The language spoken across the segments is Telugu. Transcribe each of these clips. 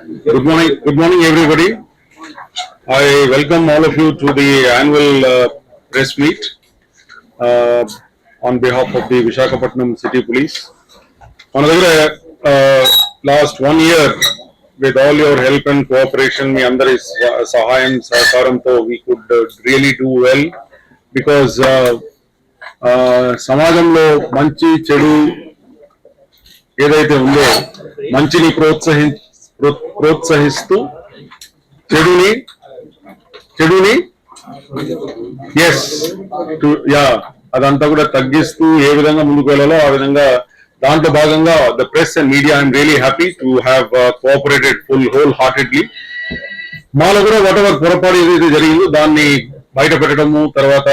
Good morning, everybody. I welcome all of you to the annual press meet uh, on behalf of the Visakhapatnam City Police. On the last 1 year, with all your help and cooperation, మీ అందరి సహాయం సహకారంతో we could really do well because సమాజంలో మంచి చెడు ఏదైతే ఉందో మంచిని ప్రోత్సహిస్తూ చెడుని ఎస్ యా అదంతా కూడా తగ్గిస్తూ ఏ విధంగా ముందుకు వెళ్ళాలో ఆ విధంగా దాంట్లో భాగంగా the press and media I'm really happy to have cooperated whole heartedly. మాలో కూడా వాట్ ఎవర్ పొరపాటు ఏదైతే జరిగిందో దాన్ని బయట పెట్టడము, తర్వాత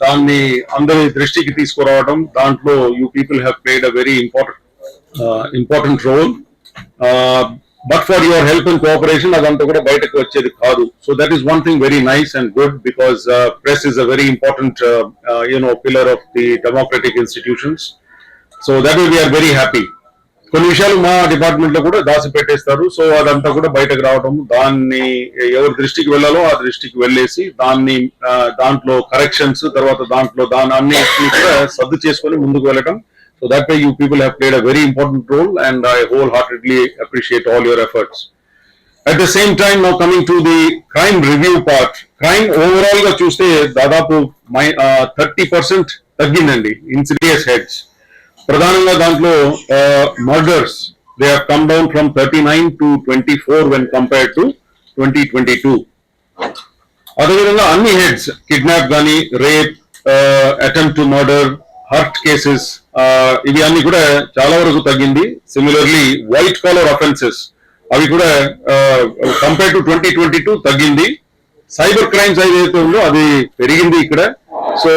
దాన్ని అందరి దృష్టికి తీసుకురావడం, దాంట్లో you people have played a very important role. But for your help and cooperation, adanతా కూడా బయటకు వచ్చేది కాదు. So that is one thing very nice and good because press is a very important pillar of the democratic institutions. So that way we are very happy. కొన్ని విషయాలు మా డిపార్ట్మెంట్ లో కూడా దాచి పెట్టేస్తారు. సో అదంతా కూడా బయటకు రావడం, దాన్ని ఎవరి దృష్టికి వెళ్ళాలో ఆ దృష్టికి వెళ్ళేసి దాంట్లో కరెక్షన్స్, తర్వాత దాన్ని కూడా సర్దు చేసుకొని ముందుకు వెళ్ళటం. So that way you people have played a very important role and I wholeheartedly appreciate all your efforts. At the same time, now coming to the crime review part, crime overall ga chuste dadapu 30% taggindandi in serious heads. Pradhananga dantlo murders, they have come down from 39 to 24 when compared to 2022. Adhavidhanga anni heads, kidnap gani, rape, attempt to murder, hurt cases ఇవి అన్ని కూడా చాలా వరకు తగ్గింది. సిమిలర్లీ వైట్ కాలర్ అఫెన్సెస్ అవి కూడా కంపేర్ టు 2022 తగ్గింది. సైబర్ క్రైమ్స్ ఏదైతే ఉందో అది పెరిగింది ఇక్కడ. సో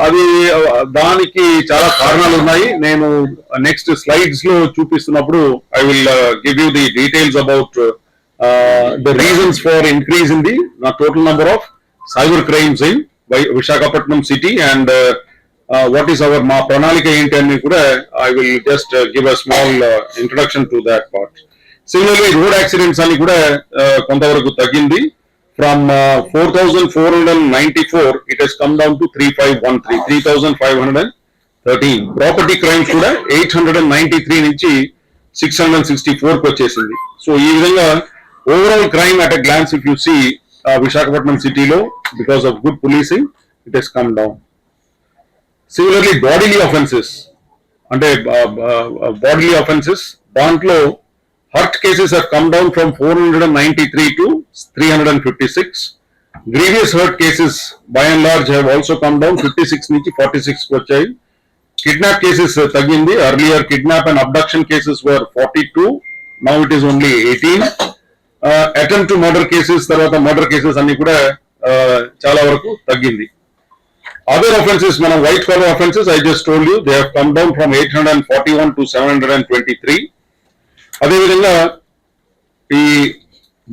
అది దానికి చాలా కారణాలు ఉన్నాయి. నేను నెక్స్ట్ స్లైడ్స్ లో చూపిస్తున్నప్పుడు I will give you the details about the reasons for increase in the total number of cyber crimes in Visakhapatnam city and what is our ma pranalika enti anni kuda I will just give a small introduction to that part. Similarly, road accidents anni kuda konta varaku taggindi from 4494 it has come down to 3513. Property crimes kuda 893 nunchi 664 ku vachesindi. So ee vidhanga overall crime at a glance if you see Visakhapatnam city lo because of good policing it has come down. Similarly, bodily offences, దాంట్లో hurt cases have come down from 493 to 356. Grievous hurt cases by and large have also come down 56 నుంచి 46 వచ్చాయి. Kidnap cases తగ్గింది. Earlier kidnap and abduction cases were 42, now it is only 18. Attempt to murder cases, తర్వాత murder cases అన్ని కూడా చాలా వరకు తగ్గింది. Other offences, white collar offences, I just told you, they have come down from 841 to 723. అదేవిధంగా ఈ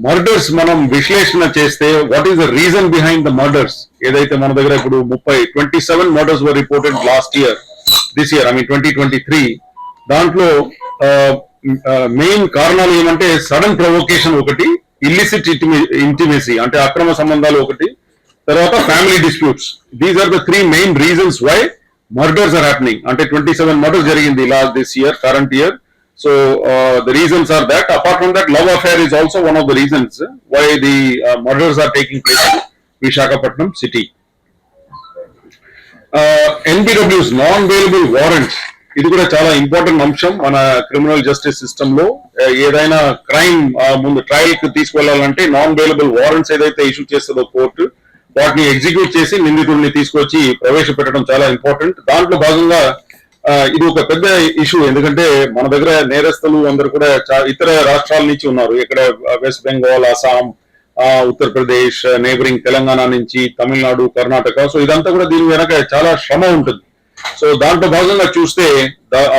మర్డర్స్ మనం విశ్లేషణ చేస్తే what is the reason behind the murders ఏదైతే మన దగ్గర ఇప్పుడు 27 murders were reported last year, this year 2023. దాంట్లో మెయిన్ కారణాలు ఏమంటే సడన్ ప్రొవోకేషన్ ఒకటి, ఇల్లిసిట్ ఇంటిమసీ అంటే అక్రమ సంబంధాలు ఒకటి, తర్వాత family disputes. These are the 3 main reasons why murders are happening. అంటే 27 మర్డర్స్ జరిగింది last this year, current year. So the reasons are that. Apart from that, love affair is also one of the reasons why the murders are taking place in Visakhapatnam city. NBWs, non bailable warrants, ఇది కూడా చాలా ఇంపార్టెంట్ అంశం మన క్రిమినల్ జస్టిస్ సిస్టమ్ లో. ఏదైనా క్రైమ్ ముందు ట్రయల్ కి తీసుకెళ్లాలంటే నాన్ బెయిలబుల్ వారెంట్స్ ఏదైతే ఇష్యూ చేస్తుందో కోర్టు, వాటిని ఎగ్జిక్యూట్ చేసి నిందితుడిని తీసుకొచ్చి ప్రవేశపెట్టడం చాలా ఇంపార్టెంట్. దాంట్లో భాగంగా ఇది ఒక పెద్ద ఇష్యూ, ఎందుకంటే మన దగ్గర నేరస్తులు అందరూ కూడా ఇతర రాష్ట్రాల నుంచి ఉన్నారు. ఇక్కడ వెస్ట్ బెంగాల్, అస్సాం, ఉత్తరప్రదేశ్, నేబరింగ్ తెలంగాణ నుంచి, తమిళనాడు, కర్ణాటక. సో ఇదంతా కూడా దీని వెనక చాలా శ్రమ ఉంటుంది. సో దాంట్లో భాగంగా చూస్తే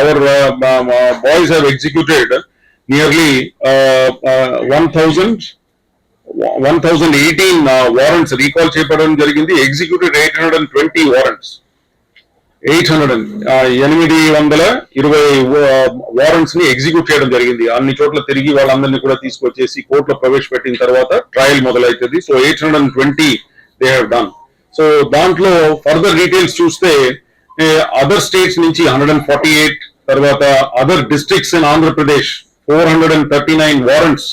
our boys have executed nearly 1018 warrants recall చేయడం జరిగింది. Executed 820 warrants. 820 వారెంట్స్ ని ఎగ్జిక్యూట్ చేయడం జరిగింది. అన్ని చోట్ల తిరిగి వాళ్ళందరినీ కూడా తీసుకొచ్చేసి కోర్టులో ప్రవేశపెట్టిన తర్వాత ట్రయల్ మొదలవుతుంది. So 820 they have done. So దాంట్లో ఫర్దర్ డీటెయిల్స్ చూస్తే అదర్ స్టేట్స్ నుంచి 148, తర్వాత other districts in Andhra Pradesh 439 warrants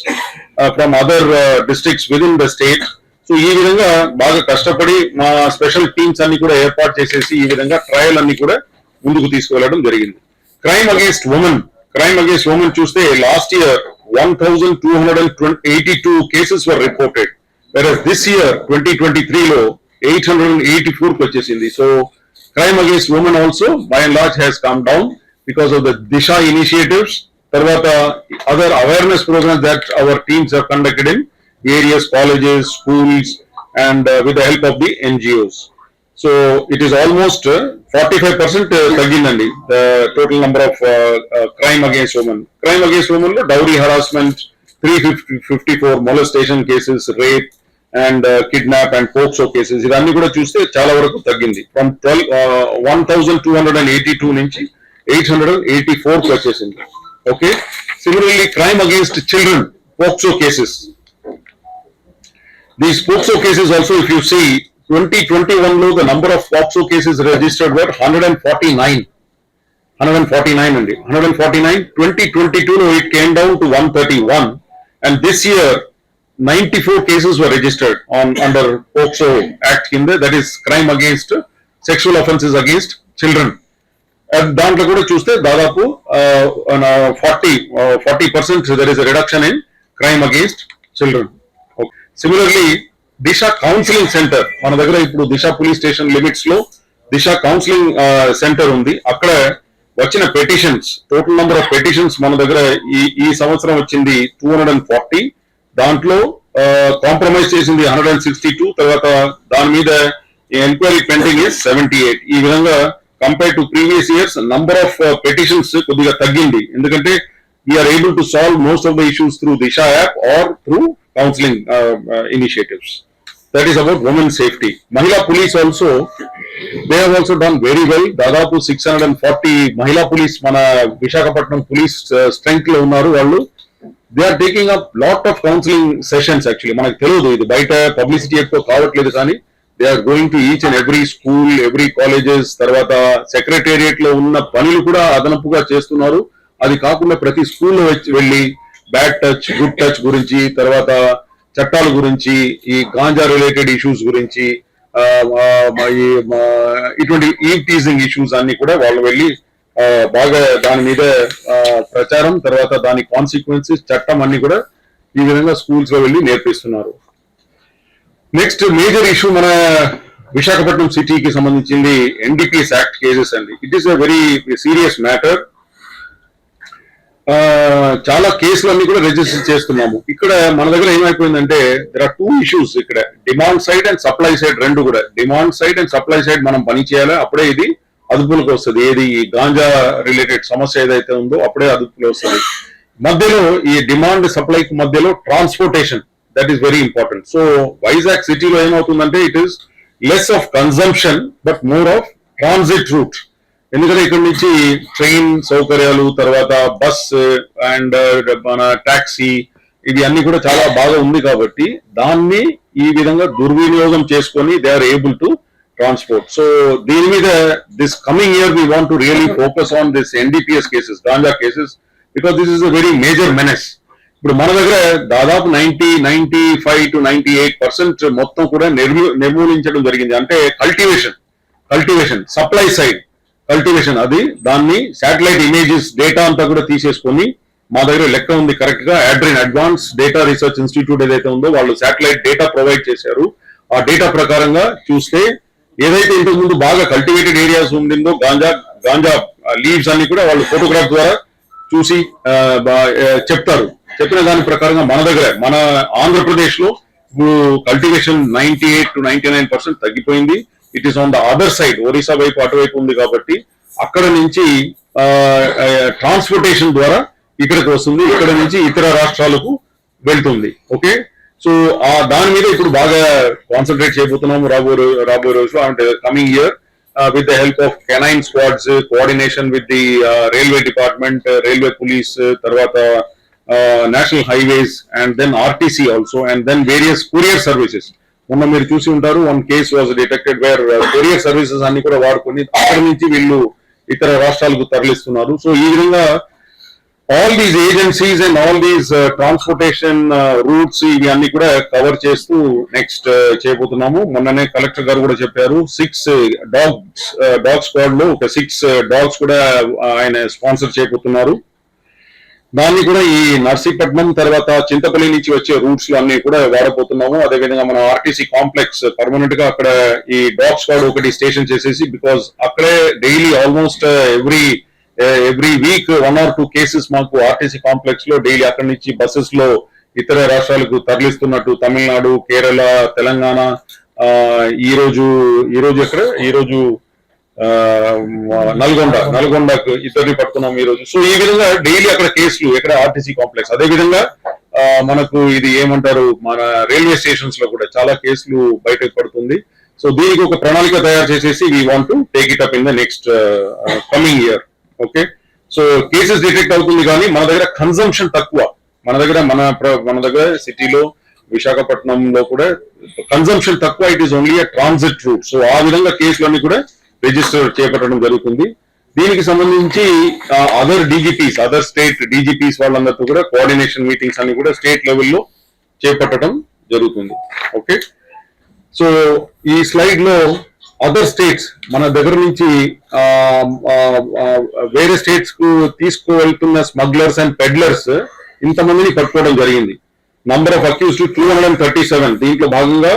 from other districts with in the state. So ఈ విధంగా బాగా కష్టపడి మా స్పెషల్ టీమ్స్ అన్ని కూడా ఏర్పాటు చేసేసి ఈ విధంగా ట్రయల్ అన్ని కూడా ముందుకు తీసుకువెళ్ళడం జరిగింది. క్రైమ్ అగేన్స్ట్ ఉమెన్ చూస్తే last year 1282 cases were reported, versus this year 2023 లో 884 కి వచ్చేసింది. So crime against women also by and large has come down because of the Disha initiatives, తర్వాత other awareness programmes that our teams have conducted in various colleges, schools, and with the help of the NGOs. So it is almost 45% taggindandi the total number of crime against women. Crime against women lo dowry harassment 354, molestation cases, rape and kidnap and POCSO cases idanni kuda chuste chaala varaku taggindi from 1282 nunchi 884 ku vachesindi. Okay, similarly crime against children, POCSO cases. These POCSO cases also, if you see, 2021 lo the number of POCSO cases registered were 149 and 2022 lo it came down to 131, and this year 94 cases were registered under POCSO Act kinda, that is crime against sexual offences against children. దాంట్లో కూడా చూస్తే దాదాపు 40% there is a reduction in crime against children. Similarly Disha counselling centre మన దగ్గర ఇప్పుడు దిశ పోలీస్ స్టేషన్ లిమిట్స్ లో దిశ కౌన్సిలింగ్ సెంటర్ ఉంది. అక్కడ వచ్చిన petitions, total number of petitions మన దగ్గర ఈ సంవత్సరం వచ్చింది 240, దాంట్లో కాంప్రమైజ్ చేసింది 162, తర్వాత దాని మీద ఎంక్వైరీ పెండింగ్ ఇస్ 78. ఈ విధంగా compare to previous years number of petitions కొద్దిగా తగ్గింది, ఎందుకంటే we are able to solve most of the issues through Disha app or through counseling initiatives. That is about women safety. Mahila police also, they have also done very well. Dadapu 640 Mahila police mana Visakhapatnam police strength lo unnaru vallu. They are taking up lot of counseling sessions actually. Manaku teladu idi baita publicity ekko kavatledu kani they are going to each and every school, every colleges, tarvata secretariat lo unna panilu kuda adanapuga chestunnaru. Adi kaakunda prati school lo velli bad touch, good touch గురించి, తర్వాత చట్టాల గురించి, ఈ గాంజా రిలేటెడ్ ఇష్యూస్ గురించి, ఇటువంటి ఈవ్ టీజింగ్ ఇష్యూస్ అన్ని కూడా వాళ్ళు వెళ్ళి బాగా దాని మీద ప్రచారం, తర్వాత దాని కాన్సిక్వెన్సెస్, చట్టం అన్ని కూడా ఈ విధంగా స్కూల్స్ లో వెళ్ళి నేర్పిస్తున్నారు. నెక్స్ట్ మేజర్ ఇష్యూ మన విశాఖపట్నం సిటీకి సంబంధించింది ఎన్డీపీఎస్ యాక్ట్ కేసెస్ అండి. It is a very serious matter. చాలా కేసులన్నీ కూడా రిజిస్టర్ చేస్తున్నాము. ఇక్కడ మన దగ్గర ఏమైపోయిందంటే దెర్ ఆర్ 2 ఇష్యూస్ ఇక్కడ, demand side and supply side రెండు కూడా. Demand side and supply side మనం పని చేయాలి, అప్పుడే ఇది అదుపులోకి వస్తుంది. ఏది ఈ గాంజా రిలేటెడ్ సమస్య ఏదైతే ఉందో అప్పుడే అదుపులో వస్తుంది. మధ్యలో ఈ డిమాండ్ సప్లైకి మధ్యలో transportation, that is very important. So Vizag సిటీలో ఏమవుతుందంటే it is less of consumption but more of transit route. ఎందుకంటే ఇక్కడ నుంచి ట్రైన్ సౌకర్యాలు, తర్వాత బస్ అండ్ మన టాక్సీ, ఇవి అన్ని కూడా చాలా బాగా ఉంది కాబట్టి దాన్ని ఈ విధంగా దుర్వినియోగం చేసుకొని they are able to transport. So దీని మీద this coming year we want to really focus on this NDPS cases, ganja cases, because this is a very major menace. ఇప్పుడు మన దగ్గర దాదాపు 95 to 98% మొత్తం కూడా నిర్మూలించడం జరిగింది. అంటే కల్టివేషన్ సప్లై సైడ్ కల్టివేషన్, అది దాన్ని శాటిలైట్ ఇమేజెస్ డేటా అంతా కూడా తీసేసుకొని మా దగ్గర లెక్క ఉంది కరెక్ట్ గా. ADRIN advance data research institute ఏదైతే ఉందో వాళ్ళు శాటిలైట్ డేటా ప్రొవైడ్ చేశారు. ఆ డేటా ప్రకారంగా చూస్తే ఏదైతే ఇంతకు ముందు బాగా కల్టివేటెడ్ ఏరియాస్ ఉండిందో గాంజా లీవ్స్ అన్ని కూడా వాళ్ళు ఫోటోగ్రాఫ్ ద్వారా చూసి చెప్పిన దాని ప్రకారంగా మన దగ్గర మన ఆంధ్రప్రదేశ్ లో కల్టివేషన్ 98 to 99% తగ్గిపోయింది. It is on the other side, Orissa వైపు అటువైపు ఉంది కాబట్టి అక్కడ నుంచి ట్రాన్స్పోర్టేషన్ ద్వారా ఇక్కడికి వస్తుంది, ఇక్కడ నుంచి ఇతర రాష్ట్రాలకు వెళ్తుంది. ఓకే, సో దాని మీద ఇప్పుడు బాగా కాన్సన్ట్రేట్ చేయబోతున్నాము రాబోయే రోజులో. అంటే coming year with the help of canine squads, coordination with the railway department, railway police, tarvata national highways, and then RTC also, and then various courier services. మొన్న మీరు చూసి ఉంటారు, one case was detected where courier services అన్ని కూడా వాడుకొని అక్కడి నుంచి వీళ్ళు ఇతర రాష్ట్రాలకు తరలిస్తున్నారు. సో ఈ విధంగా all these agencies and all these transportation roots ఇవి అన్ని కూడా కవర్ చేస్తూ నెక్స్ట్ చేయబోతున్నాము. మొన్ననే కలెక్టర్ గారు కూడా చెప్పారు, 6 డాగ్ స్క్వాడ్ లో ఒక 6 డాగ్స్ కూడా ఆయన స్పాన్సర్ చేయబోతున్నారు. దాన్ని కూడా ఈ నర్సీపట్నం తర్వాత చింతపల్లి నుంచి వచ్చే రూట్స్ లో అన్ని కూడా వాడబోతున్నాము. అదేవిధంగా మన ఆర్టీసీ కాంప్లెక్స్ పర్మనెంట్ గా అక్కడ ఈ డాగ్ స్క్వాడ్ ఒకటి స్టేషన్ చేసేసి, బికాస్ అక్కడే daily almost every week 1 or 2 cases మాకు ఆర్టీసీ కాంప్లెక్స్ లో డైలీ అక్కడి నుంచి బస్సెస్ లో ఇతర రాష్ట్రాలకు తరలిస్తున్నట్టు తమిళనాడు, కేరళ, తెలంగాణ, ఈ రోజు ఎక్కడ నల్గొండకు ఇద్దరిని పట్టుకున్నాం ఈ రోజు. సో ఈ విధంగా డైలీ అక్కడ కేసులు ఎక్కడ ఆర్టీసీ కాంప్లెక్స్, అదే విధంగా మనకు ఇది ఏమంటారు మన రైల్వే స్టేషన్స్ లో కూడా చాలా కేసులు బయటకు పడుతుంది. సో దీనికి ఒక ప్రణాళిక తయారు చేసేసి we want to take it up in the next coming year. Okay, so cases detect అవుతుంది కానీ మన దగ్గర కన్సంప్షన్ తక్కువ. మన దగ్గర సిటీలో విశాఖపట్నంలో కూడా కన్సంప్షన్ తక్కువ. It is only a transit route. So ఆ విధంగా కేసులన్నీ కూడా రిజిస్టర్ చేపట్టడం జరుగుతుంది. దీనికి సంబంధించి అదర్ స్టేట్ డీజీపీస్ వాళ్ళందరితో కూడా కోఆర్డినేషన్ మీటింగ్స్ అన్ని కూడా స్టేట్ లెవెల్లో చేపట్టడం జరుగుతుంది. ఓకే, సో ఈ స్లైడ్ లో అదర్ స్టేట్స్ మన దగ్గర నుంచి వేరే స్టేట్స్ కు తీసుకువెళ్తున్న స్మగ్లర్స్ అండ్ పెడ్లర్స్ ఇంతమందిని పట్టుకోవడం జరిగింది. Number of accused 237. దీంట్లో భాగంగా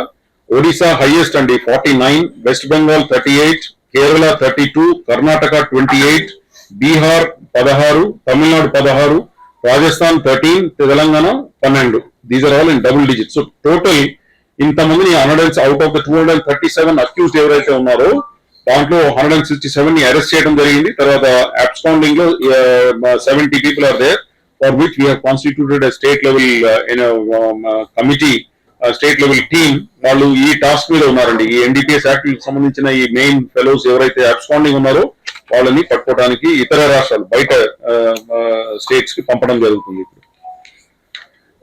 ఒడిశా హైయెస్ట్ అండి 49, West Bengal 38, Kerala 32, Karnataka 28, Bihar 16, Tamil Nadu 16, Rajasthan 13, Telangana 12. These are all in double digit. So total ఇంతమందిని అవుట్ ఆఫ్ ద 237 అక్యూజ్డ్ ఎవరైతే ఉన్నారో దాంట్లో 167 ని అరెస్ట్ చేయడం జరిగింది. తర్వాత అబ్స్కాండింగ్ లో 70 people are there, for which we have constituted state level committee, state level team. వాళ్ళు ఈ టాస్క్ మీద ఉన్నారండి. ఈ ఎన్డీపీఎస్ యాక్ట్ కి సంబంధించిన ఈ మెయిన్ ఫెలోస్ ఎవరైతే అబ్స్కాండింగ్ ఉన్నారో వాళ్ళని పట్టుకోవడానికి ఇతర రాష్ట్రాలు బయట స్టేట్స్ కి పంపడం జరుగుతుంది.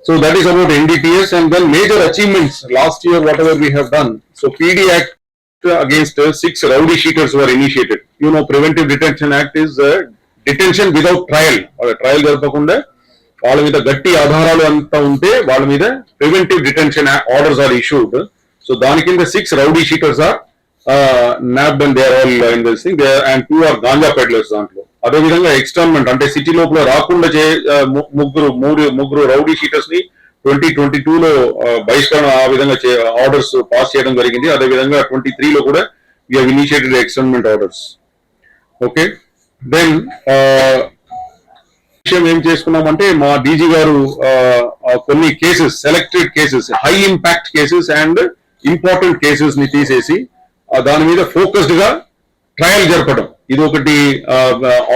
So that is about NDPS. And then major achievements last year, whatever we have done. So PD Act against 6 rowdy sheeters were initiated. You know, Preventive Detention Act is detention without trial. Or trial jarapakunda వాళ్ళ మీద గట్టి ఆధారాలు అంతా ఉంటే వాళ్ళ మీద preventive detention orders are issued. So దాని కింద 6 rowdy sheeters are nabbed and they are all in this thing. And 2 are ganja peddlers దాంట్లో. అదే విధంగా ఎక్స్టర్న్మెంట్ అంటే సిటీ లోపల రాకుండా ముగ్గురు రౌడీ షీటర్స్ ని 2022 లో బహిష్కరణ ఆ విధంగా ఆర్డర్స్ పాస్ చేయడం జరిగింది. అదే విధంగా 23 లో కూడా we have initiated externment orders. Okay, then విషయం ఏం చేసుకున్నామంటే మా డీజీ గారు కొన్ని cases, selected cases, high impact cases and important cases ని తీసేసి దాని మీద ఫోకస్డ్ గా ట్రయల్ జరపడం, ఇది ఒకటి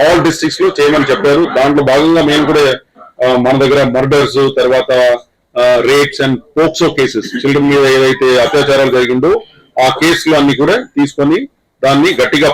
ఆల్ డిస్ట్రిక్ట్స్ లో చేయమని చెప్పారు. దాంట్లో భాగంగా మేము కూడా మన దగ్గర మర్డర్స్, తర్వాత rapes and POCSO cases, children మీద ఏదైతే అత్యాచారాలు జరిగిందో ఆ కేసులు అన్ని కూడా తీసుకొని దాన్ని గట్టిగా